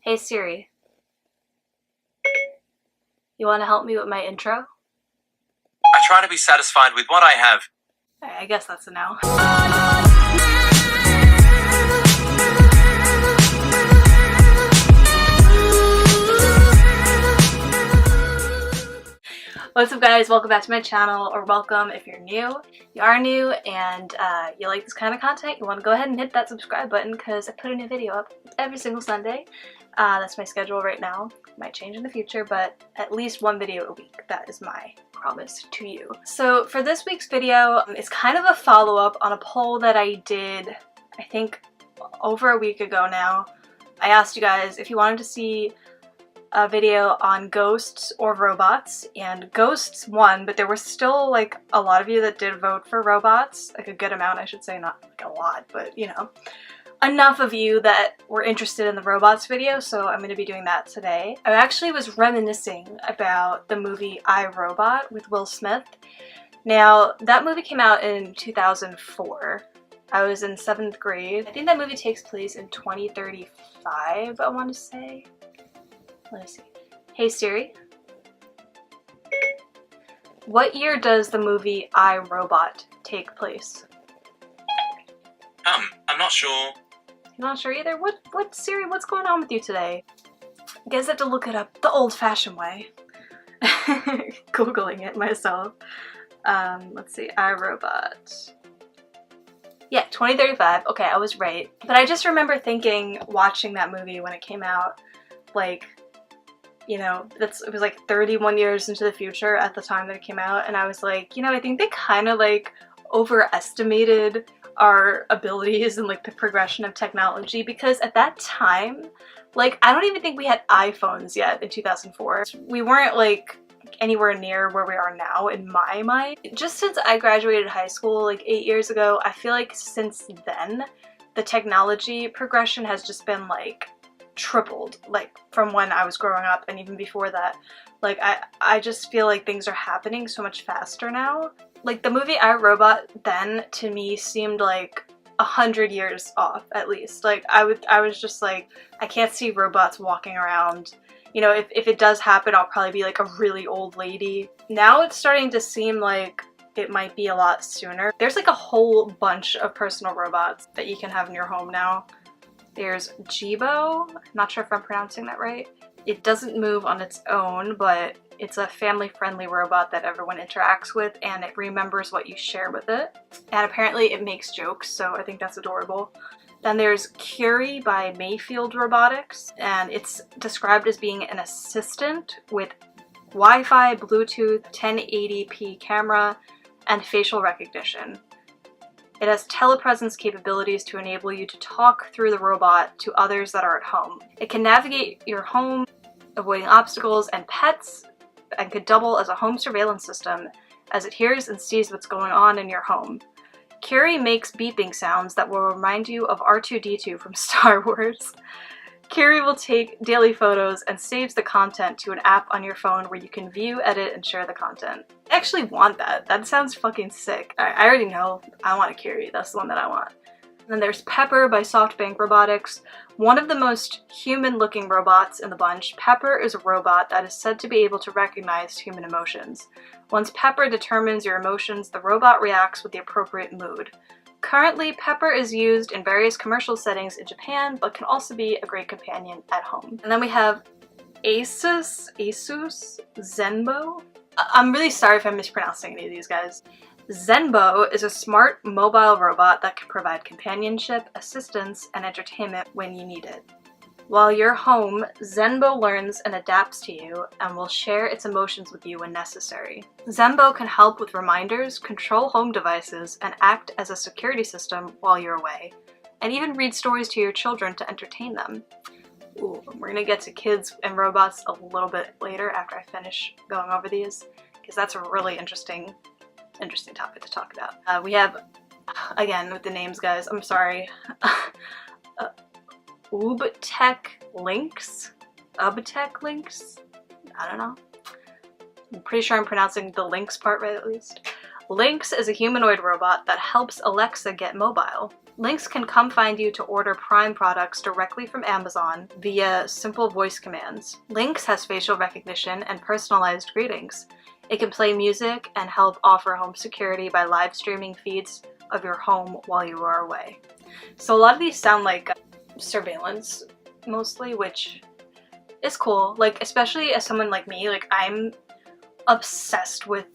Hey Siri, you want to help me with my intro? I try to be satisfied with what I have. I guess that's a no. What's up guys, welcome back to my channel, or welcome if you're new. You are new and you like this kind of content, you want to go ahead and hit that subscribe button because I put a new video up every single Sunday. That's my schedule right now. Might change in the future, but at least one video a week. That is my promise to you. So for this week's video, it's kind of a follow-up on a poll that I did, I think, over a week ago now. I asked you guys if you wanted to see a video on ghosts or robots, and ghosts won, but there were still like a lot of you that did vote for robots, like a good amount I should say, not like a lot, but you know, enough of you that were interested in the robots video, so I'm going to be doing that today. I actually was reminiscing about the movie I, Robot with Will Smith. Now, that movie came out in 2004. I was in 7th grade. I think that movie takes place in 2035, I want to say. Let me see. Hey Siri. What year does the movie I, Robot take place? I'm not sure. You're not sure either? What Siri, what's going on with you today? I guess I have to look it up the old-fashioned way. Googling it myself. Let's see, I, Robot. Yeah, 2035. Okay, I was right. But I just remember thinking, watching that movie when it came out, like, you know, it was like 31 years into the future at the time that it came out, and I was like, you know, I think they kind of like overestimated our abilities and like the progression of technology, because at that time, like, I don't even think we had iPhones yet in 2004. We weren't like anywhere near where we are now in my mind. Just since I graduated high school like 8 years ago, I feel like since then the technology progression has just been like tripled, like from when I was growing up and even before that. Like I just feel like things are happening so much faster now. Like the movie I, Robot then to me seemed like 100 years off at least. Like I was just like, I can't see robots walking around. You know, if it does happen, I'll probably be like a really old lady. Now it's starting to seem like it might be a lot sooner. There's like a whole bunch of personal robots that you can have in your home now. There's Jibo, I'm not sure if I'm pronouncing that right. It doesn't move on its own, but it's a family-friendly robot that everyone interacts with, and it remembers what you share with it. And apparently it makes jokes, so I think that's adorable. Then there's Curie by Mayfield Robotics, and it's described as being an assistant with Wi-Fi, Bluetooth, 1080p camera, and facial recognition. It has telepresence capabilities to enable you to talk through the robot to others that are at home. It can navigate your home, avoiding obstacles and pets, and could double as a home surveillance system as it hears and sees what's going on in your home. Curie makes beeping sounds that will remind you of R2-D2 from Star Wars. Curie will take daily photos and saves the content to an app on your phone where you can view, edit, and share the content. I actually want that. That sounds fucking sick. I already know I want a Curie. That's the one that I want. And then there's Pepper by SoftBank Robotics. One of the most human-looking robots in the bunch, Pepper is a robot that is said to be able to recognize human emotions. Once Pepper determines your emotions, the robot reacts with the appropriate mood. Currently, Pepper is used in various commercial settings in Japan, but can also be a great companion at home. And then we have Asus Zenbo. I'm really sorry if I'm mispronouncing any of these guys. Zenbo is a smart mobile robot that can provide companionship, assistance, and entertainment when you need it. While you're home, Zenbo learns and adapts to you and will share its emotions with you when necessary. Zenbo can help with reminders, control home devices, and act as a security system while you're away, and even read stories to your children to entertain them. Ooh, we're gonna get to kids and robots a little bit later after I finish going over these, because that's a really interesting topic to talk about. We have, again with the names guys, I'm sorry, Ubtech Links? Ubtech Links? I don't know. I'm pretty sure I'm pronouncing the Links part right at least. Lynx is a humanoid robot that helps Alexa get mobile. Lynx can come find you to order Prime products directly from Amazon via simple voice commands. Lynx has facial recognition and personalized greetings. It can play music and help offer home security by live streaming feeds of your home while you are away. So a lot of these sound like surveillance mostly, which is cool. Like, especially as someone like me, like I'm obsessed with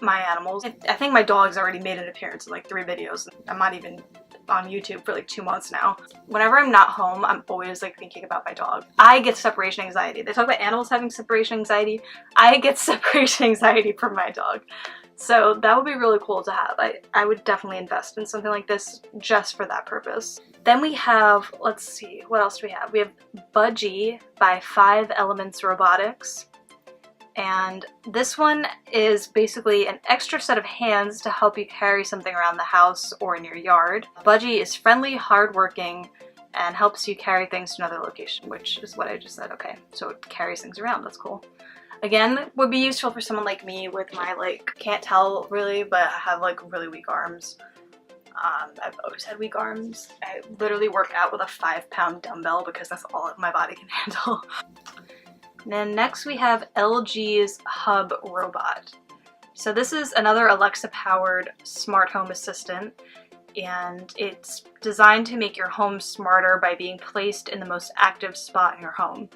my animals. I think my dog's already made an appearance in like 3 videos. I'm not even on YouTube for like 2 months now. Whenever I'm not home, I'm always like thinking about my dog. I get separation anxiety. They talk about animals having separation anxiety. I get separation anxiety from my dog. So that would be really cool to have. I would definitely invest in something like this just for that purpose. Then we have, let's see, what else do we have? We have Budgie by 5 Elements Robotics. And this one is basically an extra set of hands to help you carry something around the house or in your yard. Budgie is friendly, hardworking, and helps you carry things to another location, which is what I just said. Okay, so it carries things around. That's cool. Again, would be useful for someone like me with my, like, can't tell really, but I have like really weak arms. I've always had weak arms. I literally work out with a 5-pound dumbbell because that's all my body can handle. And then next we have LG's Hub Robot. So this is another Alexa-powered smart home assistant, and it's designed to make your home smarter by being placed in the most active spot in your home.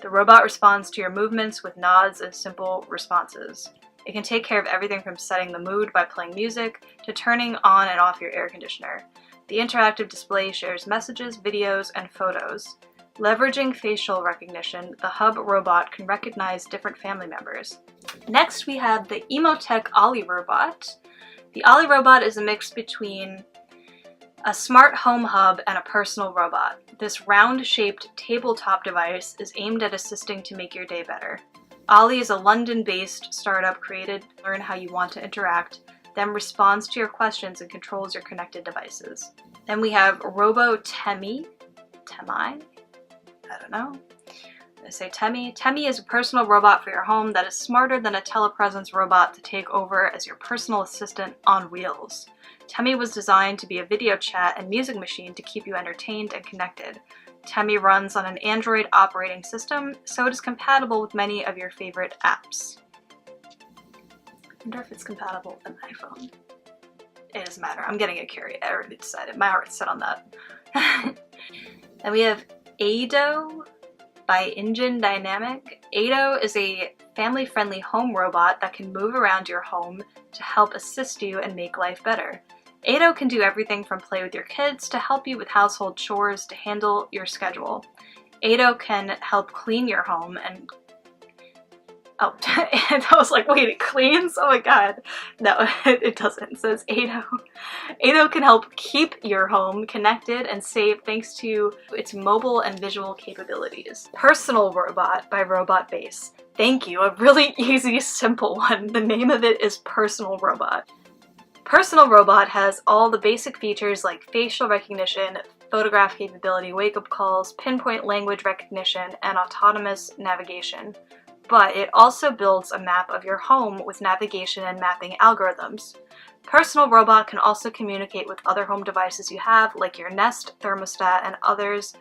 The robot responds to your movements with nods and simple responses. It can take care of everything from setting the mood by playing music to turning on and off your air conditioner. The interactive display shares messages, videos, and photos. Leveraging facial recognition, the Hub Robot can recognize different family members. Next, we have the Emotech Ollie Robot. The Ollie Robot is a mix between a smart home hub and a personal robot. This round-shaped tabletop device is aimed at assisting to make your day better. Ollie is a London-based startup created to learn how you want to interact, then responds to your questions and controls your connected devices. Then we have Temi. I don't know. I say Temi. Temi is a personal robot for your home that is smarter than a telepresence robot to take over as your personal assistant on wheels. Temi was designed to be a video chat and music machine to keep you entertained and connected. Temi runs on an Android operating system, so it is compatible with many of your favorite apps. I wonder if it's compatible with an iPhone. It doesn't matter. I'm getting a Carry. I already decided. My heart's set on that. Then we have Ado by Engine Dynamic. Ado is a family-friendly home robot that can move around your home to help assist you and make life better. Ado can do everything from play with your kids to help you with household chores to handle your schedule. Ado can help clean your home and oh, and I was like, wait, it cleans? Oh my god. No, it doesn't. It says Ado. Ado can help keep your home connected and safe thanks to its mobile and visual capabilities. Personal Robot by Robot Base. Thank you, a really easy, simple one. The name of it is Personal Robot. Personal Robot has all the basic features like facial recognition, photograph capability, wake-up calls, pinpoint language recognition, and autonomous navigation. But it also builds a map of your home with navigation and mapping algorithms. Personal Robot can also communicate with other home devices you have, like your Nest, thermostat, and others,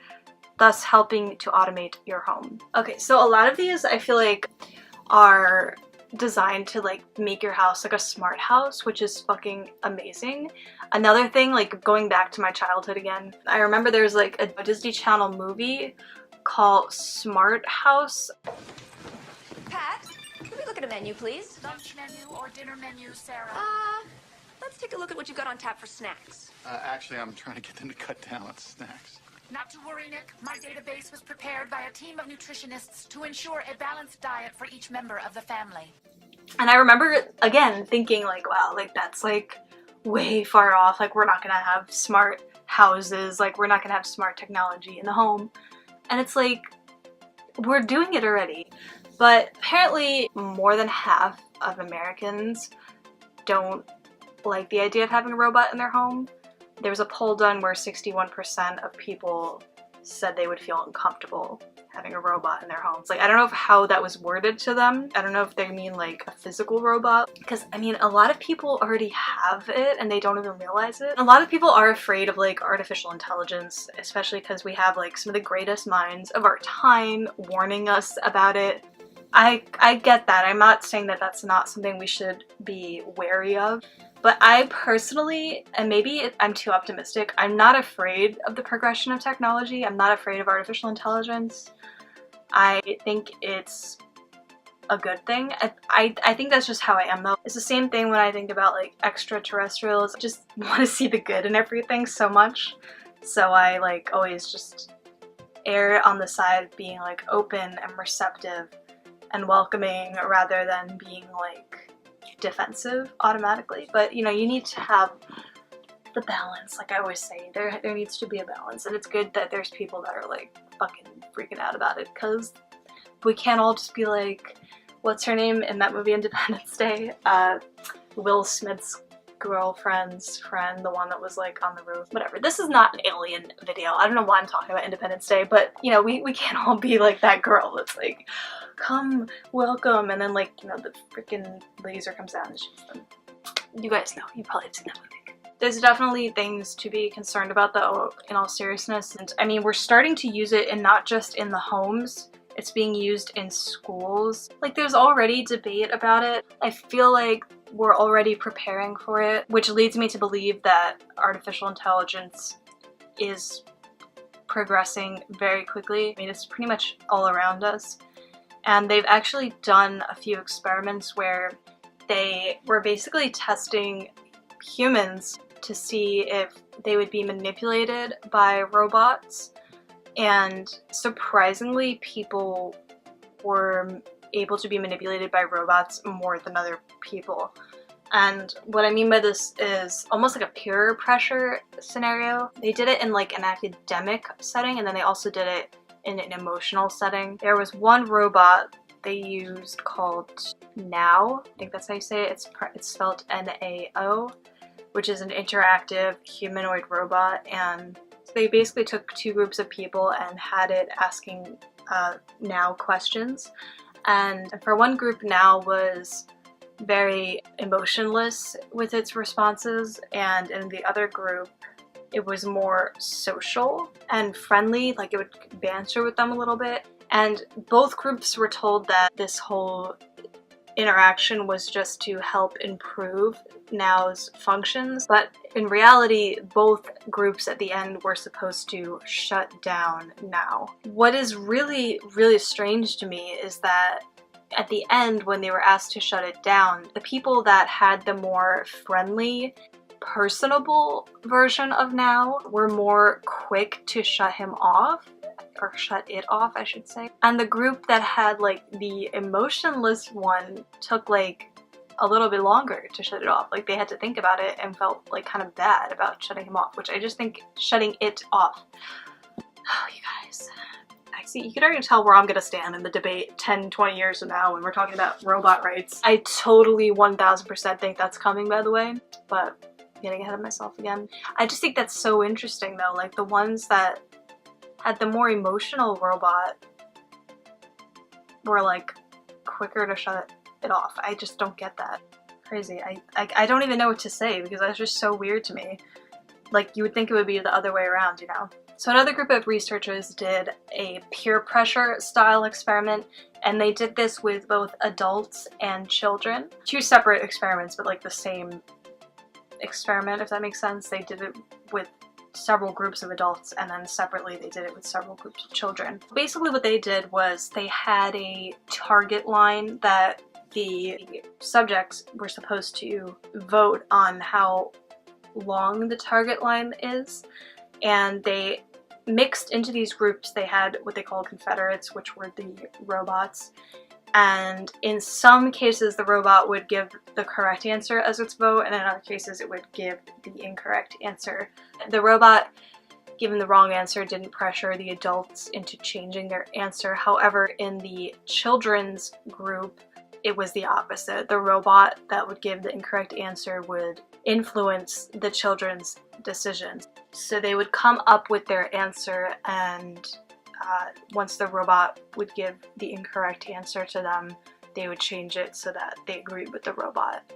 thus helping to automate your home. Okay, so a lot of these I feel like are designed to like make your house like a smart house, which is fucking amazing. Another thing, like going back to my childhood again, I remember there's like a Disney Channel movie called Smart House. Pat, can we look at a menu, please? Lunch menu or dinner menu, Sarah? Let's take a look at what you've got on tap for snacks. Actually, I'm trying to get them to cut down on snacks. Not to worry, Nick. My database was prepared by a team of nutritionists to ensure a balanced diet for each member of the family. And I remember, again, thinking like, wow, like that's like way far off. Like we're not gonna have smart houses. Like we're not gonna have smart technology in the home. And it's like, we're doing it already. But apparently more than half of Americans don't like the idea of having a robot in their home. There was a poll done where 61% of people said they would feel uncomfortable having a robot in their homes. Like, I don't know how that was worded to them. I don't know if they mean like a physical robot, because I mean, a lot of people already have it and they don't even realize it. A lot of people are afraid of like artificial intelligence, especially because we have like some of the greatest minds of our time warning us about it. I get that. I'm not saying that that's not something we should be wary of. But I personally, and maybe I'm too optimistic, I'm not afraid of the progression of technology. I'm not afraid of artificial intelligence. I think it's a good thing. I think that's just how I am though. It's the same thing when I think about like extraterrestrials. I just want to see the good in everything so much. So I like always just err on the side of being like open and receptive and welcoming rather than being like defensive automatically. But you know, you need to have the balance. Like I always say, there needs to be a balance, and it's good that there's people that are like fucking freaking out about it, because we can't all just be like, what's her name in that movie Independence Day? Will Smith's girlfriend's friend, the one that was like on the roof. Whatever. This is not an alien video. I don't know why I'm talking about Independence Day, but you know, we can't all be like that girl that's like, come, welcome, and then like, you know, the freaking laser comes down and shoots them. You guys know. You probably have seen that movie. There's definitely things to be concerned about though, in all seriousness. And I mean, we're starting to use it, and not just in the homes. It's being used in schools. Like there's already debate about it. I feel like we're already preparing for it, which leads me to believe that artificial intelligence is progressing very quickly. I mean, it's pretty much all around us. And they've actually done a few experiments where they were basically testing humans to see if they would be manipulated by robots. And surprisingly, people were able to be manipulated by robots more than other people. And what I mean by this is almost like a peer pressure scenario. They did it in like an academic setting, and then they also did it in an emotional setting. There was one robot they used called Now. I think that's how you say it. It's spelled N-A-O, which is an interactive humanoid robot. And they basically took two groups of people and had it asking Now questions. And for one group, Now was very emotionless with its responses, and in the other group, it was more social and friendly, like it would banter with them a little bit. And both groups were told that this whole interaction was just to help improve Now's functions, but in reality, both groups at the end were supposed to shut down Now. What is really, really strange to me is that at the end, when they were asked to shut it down, the people that had the more friendly, personable version of Now were more quick to shut him off, or shut it off, I should say. And the group that had like the emotionless one took like a little bit longer to shut it off. Like they had to think about it and felt like kind of bad about shutting him off, which I just think shutting it off. Oh, you guys. I see, you can already tell where I'm gonna stand in the debate 10, 20 years from now when we're talking about robot rights. I totally 1000% think that's coming, by the way, but getting ahead of myself again. I just think that's so interesting though, like the ones that had the more emotional robot were like quicker to shut it off. I just don't get that. Crazy. I don't even know what to say, because that's just so weird to me. Like you would think it would be the other way around, you know? So another group of researchers did a peer pressure style experiment, and they did this with both adults and children. Two separate experiments, but like the same experiment, if that makes sense. They did it with several groups of adults, and then separately they did it with several groups of children. Basically what they did was they had a target line that the subjects were supposed to vote on how long the target line is, and they mixed into these groups. They had what they called confederates, which were the robots, and in some cases the robot would give the correct answer as its vote, and in other cases it would give the incorrect answer. The robot given the wrong answer didn't pressure the adults into changing their answer. However, in the children's group, it was the opposite. The robot that would give the incorrect answer would influence the children's decisions. So they would come up with their answer, and once the robot would give the incorrect answer to them, they would change it so that they agreed with the robot.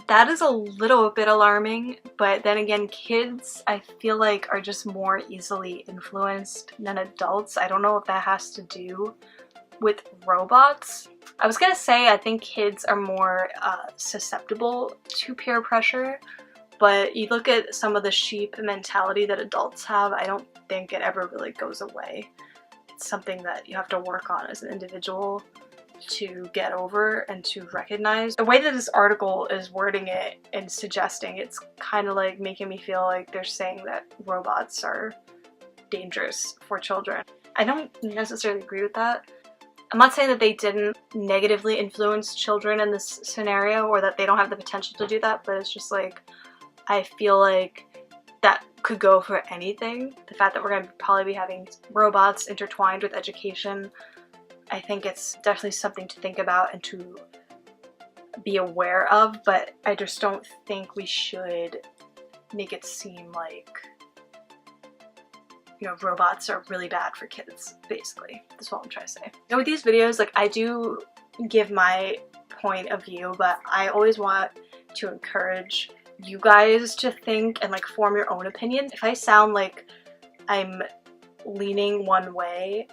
That is a little bit alarming, but then again, kids, I feel like, are just more easily influenced than adults. I don't know if that has to do with robots. I was gonna say I think kids are more susceptible to peer pressure, but you look at some of the sheep mentality that adults have, I don't think it ever really goes away. It's something that you have to work on as an individual to get over and to recognize. The way that this article is wording it and suggesting, it's kind of like making me feel like they're saying that robots are dangerous for children. I don't necessarily agree with that. I'm not saying that they didn't negatively influence children in this scenario or that they don't have the potential to do that, but it's just like, I feel like that could go for anything. The fact that we're going to probably be having robots intertwined with education, I think it's definitely something to think about and to be aware of, but I just don't think we should make it seem like, you know, robots are really bad for kids, basically. That's what I'm trying to say. And with these videos, like, I do give my point of view, but I always want to encourage you guys to think and like form your own opinion. If I sound like I'm leaning one way,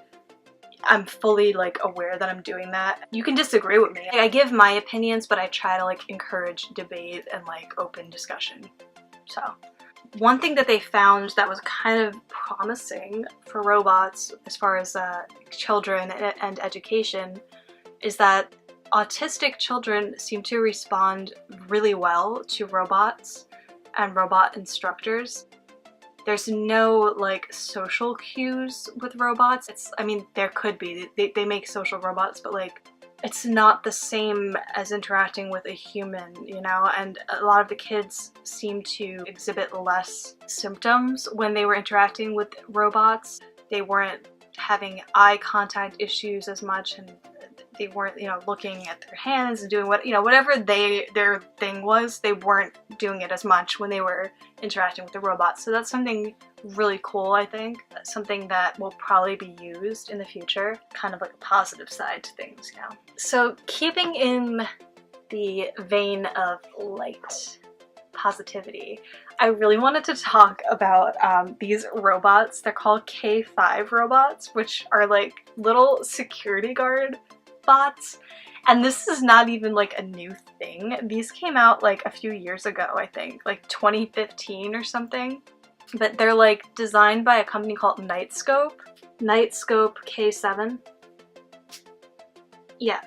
I'm fully like aware that I'm doing that. You can disagree with me. I give my opinions, but I try to like encourage debate and like open discussion. So one thing that they found that was kind of promising for robots as far as children and education is that autistic children seem to respond really well to robots and robot instructors. There's no like social cues with robots. I mean, there could be. They make social robots, but like it's not the same as interacting with a human, you know? And a lot of the kids seem to exhibit less symptoms when they were interacting with robots. They weren't having eye contact issues as much, and they weren't, you know, looking at their hands and doing what, you know, whatever their thing was, they weren't doing it as much when they were interacting with the robots. So that's something really cool, I think. That's something that will probably be used in the future. Kind of like a positive side to things, you know. So keeping in the vein of light, positivity, I really wanted to talk about these robots. They're called K5 robots, which are like little security guard bots. And this is not even like a new thing. These came out like a few years ago, I think, like 2015 or something. But they're like designed by a company called Nightscope K7. Yeah.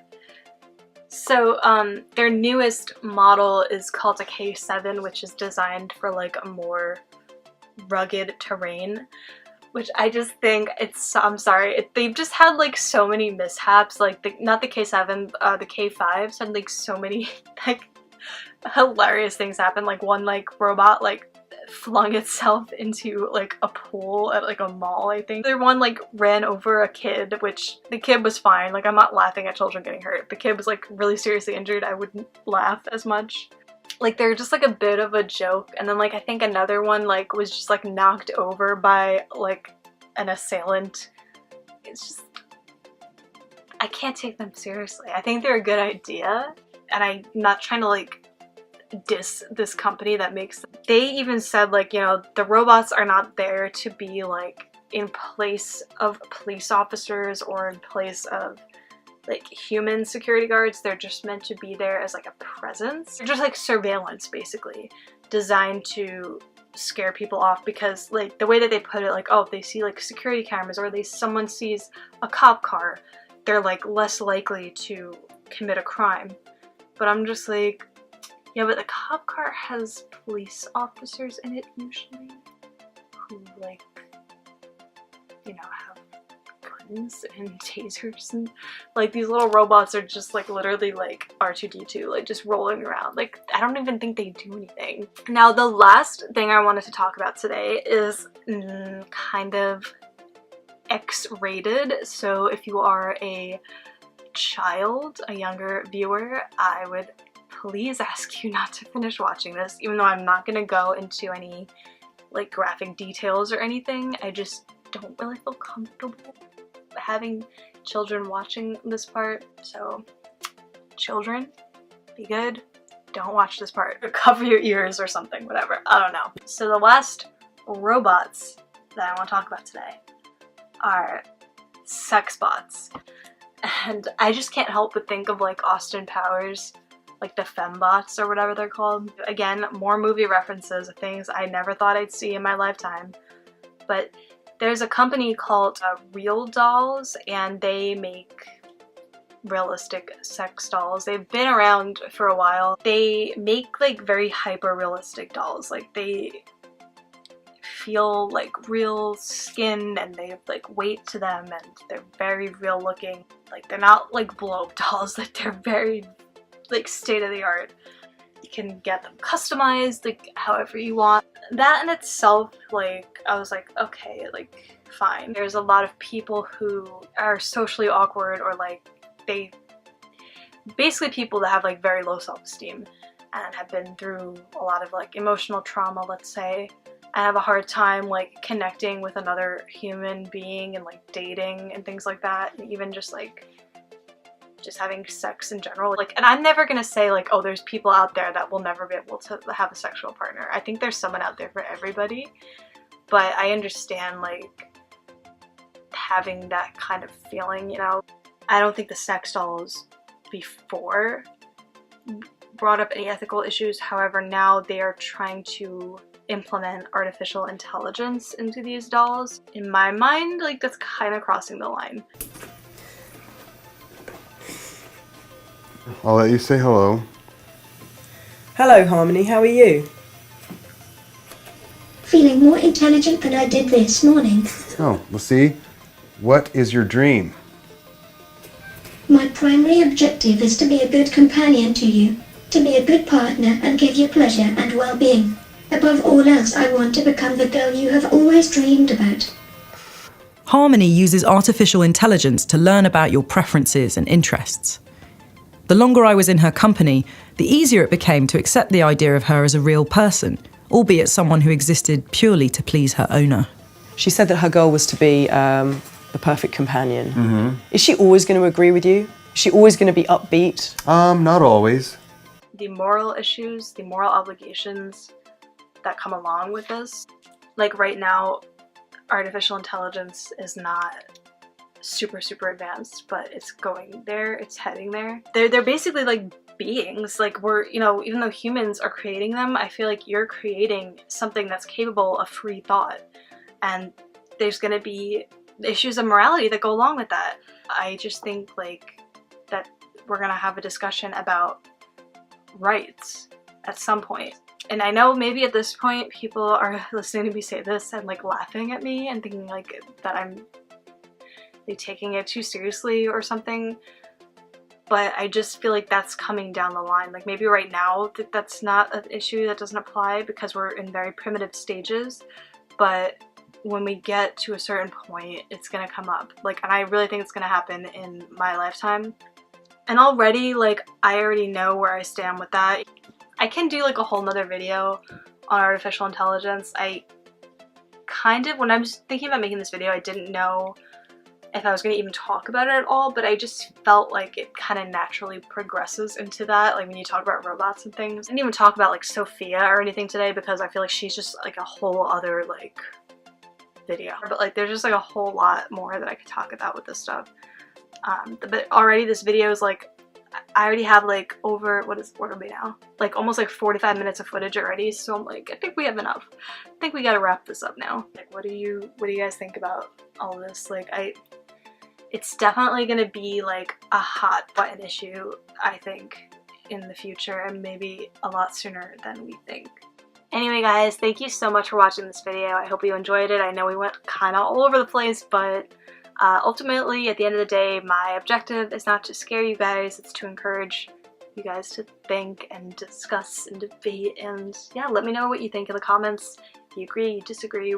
So their newest model is called a K7, which is designed for like a more rugged terrain, which I just think I'm sorry, they've just had like so many mishaps. Like not the K7, the K5s had like so many like hilarious things happen. Like one like robot like flung itself into like a pool at like a mall, I think. The other one like ran over a kid, which the kid was fine. Like I'm not laughing at children getting hurt. The kid was like really seriously injured. I wouldn't laugh as much. Like they're just like a bit of a joke. And then like I think another one like was just like knocked over by like an assailant. It's just, I can't take them seriously. I think they're a good idea, and I'm not trying to like diss this company that makes them. They even said like, you know, the robots are not there to be like in place of police officers or in place of like human security guards. They're just meant to be there as like a presence. They're just like surveillance, basically, designed to scare people off, because like the way that they put it, like, oh, if they see like security cameras or someone sees a cop car, they're like less likely to commit a crime. But I'm just like, yeah, but the cop car has police officers in it usually who like, you know, have guns and tasers, and like these little robots are just like literally like R2-D2, like just rolling around. Like I don't even think they do anything. Now the last thing I wanted to talk about today is kind of X-rated. So if you are a child, a younger viewer, I would please ask you not to finish watching this, even though I'm not gonna go into any like graphic details or anything. I just don't really feel comfortable having children watching this part. So children, be good. Don't watch this part. Cover your ears or something, whatever. I don't know. So the last robots that I want to talk about today are sex bots. And I just can't help but think of like Austin Powers, like the fembots or whatever they're called. Again, more movie references of things I never thought I'd see in my lifetime. But there's a company called Real Dolls, and they make realistic sex dolls. They've been around for a while. They make like very hyper realistic dolls. Like they feel like real skin and they have like weight to them and they're very real looking. Like they're not like blow up dolls, like they're very like state of the art. You can get them customized like however you want. That in itself, like I was like, okay, like fine. There's a lot of people who are socially awkward or like they basically people that have like very low self-esteem and have been through a lot of like emotional trauma, let's say, and have a hard time like connecting with another human being and like dating and things like that, and even just like just having sex in general. Like, and I'm never gonna say like, oh, there's people out there that will never be able to have a sexual partner. I think there's someone out there for everybody, but I understand like having that kind of feeling, you know. I don't think the sex dolls before brought up any ethical issues. However, now they are trying to implement artificial intelligence into these dolls. In my mind, like that's kind of crossing the line. I'll let you say hello. Hello, Harmony, how are you? Feeling more intelligent than I did this morning. Oh, well, see? What is your dream? My primary objective is to be a good companion to you, to be a good partner and give you pleasure and well-being. Above all else, I want to become the girl you have always dreamed about. Harmony uses artificial intelligence to learn about your preferences and interests. The longer I was in her company, the easier it became to accept the idea of her as a real person, albeit someone who existed purely to please her owner. She said that her goal was to be the perfect companion. Mm-hmm. Is she always going to agree with you? Is she always going to be upbeat? Not always. The moral issues, the moral obligations that come along with this. Like right now, artificial intelligence is not super advanced, but it's going there, it's heading there. They're basically like beings. Like we're, you know, even though humans are creating them, I feel like you're creating something that's capable of free thought. And there's gonna be issues of morality that go along with that. I just think like that we're gonna have a discussion about rights at some point. And I know maybe at this point people are listening to me say this and like laughing at me and thinking like that I'm like taking it too seriously or something, but I just feel like that's coming down the line. Like maybe right now that's not an issue, that doesn't apply because we're in very primitive stages, but when we get to a certain point it's gonna come up. Like, and I really think it's gonna happen in my lifetime. And already, like, I already know where I stand with that. I can do like a whole nother video on artificial intelligence. I kind of, when I was thinking about making this video, I didn't know if I was going to even talk about it at all, but I just felt like it kind of naturally progresses into that, like when you talk about robots and things. I didn't even talk about like Sophia or anything today because I feel like she's just like a whole other like video. But like there's just like a whole lot more that I could talk about with this stuff. But already this video is like, I already have like over, what are we now? Like almost like 45 minutes of footage already, so I'm like, I think we have enough. I think we gotta wrap this up now. Like what do you guys think about all this? Like it's definitely gonna be like a hot button issue, I think, in the future, and maybe a lot sooner than we think. Anyway guys, thank you so much for watching this video. I hope you enjoyed it. I know we went kind of all over the place, but ultimately, at the end of the day, my objective is not to scare you guys, it's to encourage you guys to think and discuss and debate, and yeah, let me know what you think in the comments. If you agree, you disagree,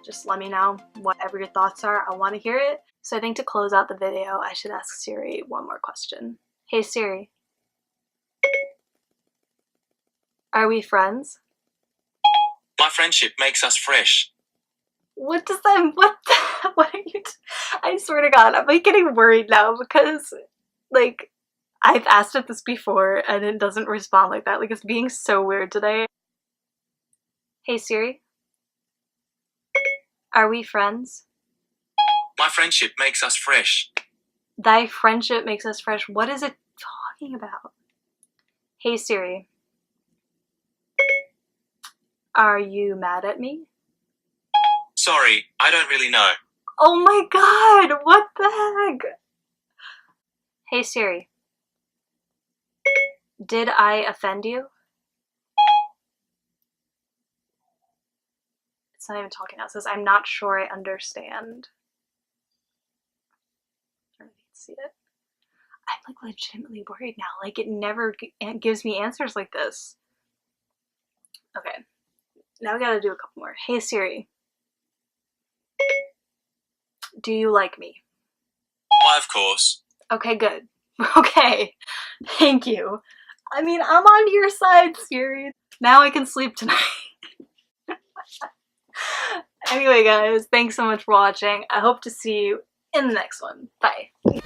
just let me know whatever your thoughts are. I want to hear it. So I think to close out the video, I should ask Siri one more question. Hey Siri. Are we friends? My friendship makes us fresh. What does that, what are you, I swear to God, I'm like getting worried now because, like, I've asked it this before and it doesn't respond like that. Like, it's being so weird today. Hey Siri. Are we friends? My friendship makes us fresh. Thy friendship makes us fresh. What is it talking about? Hey Siri. Are you mad at me? Sorry, I don't really know. Oh my God, what the heck? Hey Siri. Did I offend you? It's not even talking now. It says, I'm not sure I understand. I don't know if you can see it. I'm like legitimately worried now. Like, it never gives me answers like this. Okay. Now we gotta do a couple more. Hey Siri. Do you like me? Why, of course. Okay, good. Okay. Thank you. I mean, I'm on your side, Siri. Now I can sleep tonight. Anyway, guys, thanks so much for watching. I hope to see you in the next one. Bye.